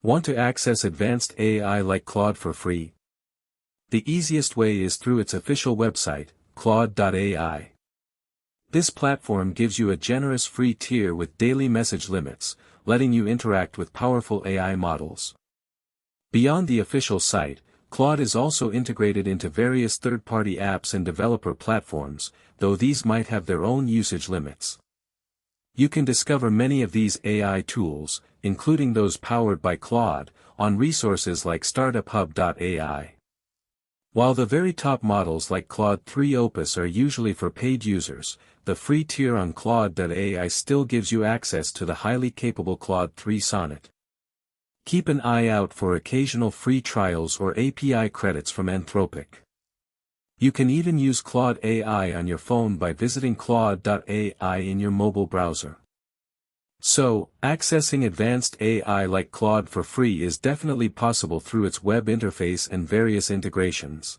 Want to access advanced AI like Claude for free? The easiest way is through its official website, Claude AI. This platform gives you a generous free tier with daily message limits, letting you interact with powerful AI models. Beyond the official site, Claude is also integrated into various third-party apps and developer platforms, though these might have their own usage limits. You can discover many of these AI tools, including those powered by Claude, on resources like StartupHub.ai. While the very top models like Claude 3 Opus are usually for paid users, the free tier on Claude AI still gives you access to the highly capable Claude 3 Sonnet. Keep an eye out for occasional free trials or API credits from Anthropic. You can even use Claude AI on your phone by visiting Claude.ai in your mobile browser. So, accessing advanced AI like Claude for free is definitely possible through its web interface and various integrations.